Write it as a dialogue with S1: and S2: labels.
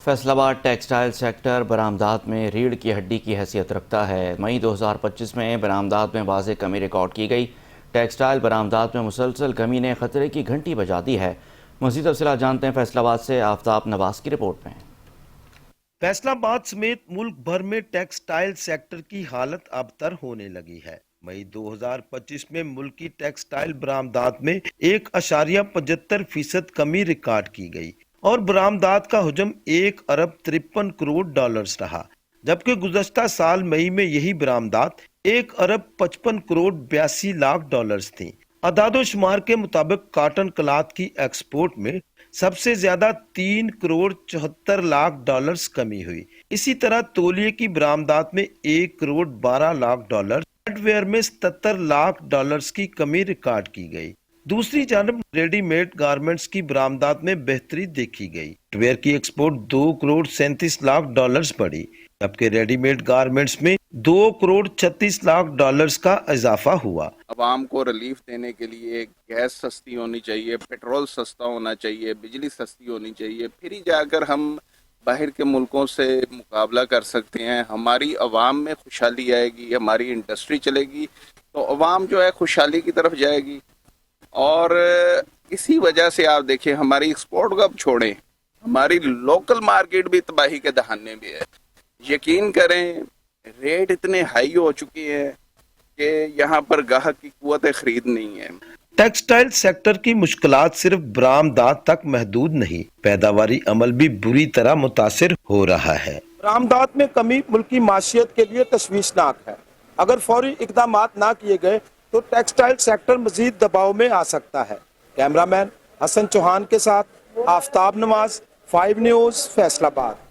S1: فیصل آباد textile sector برآمدات میں ریڑھ کی ہڈی کی حیثیت رکھتا ہے۔ مئی 2025 میں برآمدات میں واضح کمی ریکارڈ کی گئی۔ ٹیکسٹائل برآمدات میں مسلسل کمی نے خطرے کی گھنٹی بجا دی ہے۔ مزید تفصیلات جانتے ہیں فیصل آباد سے آفتاب نواز کی رپورٹ میں۔
S2: فیصل آباد سمیت ملک بھر میں ٹیکسٹائل سیکٹر کی حالت ابتر ہونے لگی ہے۔ مئی 2025 میں ملکی ٹیکسٹائل برآمدات میں 1.75% کمی ریکارڈ کی گئی اور برآمدات کا حجم 1.53 ارب رہا، جبکہ گزشتہ سال مئی میں یہی برآمدات 1.55 کروڑ 82 لاکھ تھیں۔ اعداد و شمار کے مطابق کاٹن کلاتھ کی ایکسپورٹ میں سب سے زیادہ 3.74 کروڑ کمی ہوئی۔ اسی طرح تولیے کی برآمدات میں 1.12 کروڑ بیڈ ویئر میں 77 لاکھ کی کمی ریکارڈ کی گئی۔ دوسری جانب ریڈی میڈ گارمنٹس کی برآمدات میں بہتری دیکھی گئی۔ بیڈ ویئر کی ایکسپورٹ 2.37 کروڑ بڑھی، جبکہ ریڈی میڈ گارمنٹس میں 2.36 کروڑ کا اضافہ ہوا۔
S3: عوام کو ریلیف دینے کے لیے گیس سستی ہونی چاہیے، پیٹرول سستا ہونا چاہیے، بجلی سستی ہونی چاہیے، پھر ہی جا کر ہم باہر کے ملکوں سے مقابلہ کر سکتے ہیں۔ ہماری عوام میں خوشحالی آئے گی، ہماری انڈسٹری چلے گی تو عوام جو ہے خوشحالی کی طرف جائے گی۔ اور اسی وجہ سے آپ دیکھیں ہماری ایکسپورٹ کو اب چھوڑیں، ہماری لوکل مارکیٹ بھی تباہی کے دہانے میں ہے۔ یقین کریں ریٹ اتنے ہائی ہو چکے ہیں کہ یہاں پر گاہک کی قوت خرید نہیں ہے۔
S2: ٹیکسٹائل سیکٹر کی مشکلات صرف برآمدات تک محدود نہیں، پیداواری عمل بھی بری طرح متاثر ہو رہا ہے۔
S4: برآمدات میں کمی ملکی معیشت کے لیے تشویشناک ہے۔ اگر فوری اقدامات نہ کیے گئے تو ٹیکسٹائل سیکٹر مزید دباؤ میں آ سکتا ہے۔ کیمرہ مین حسن چوہان کے ساتھ آفتاب نواز، 5 نیوز، فیصل آباد۔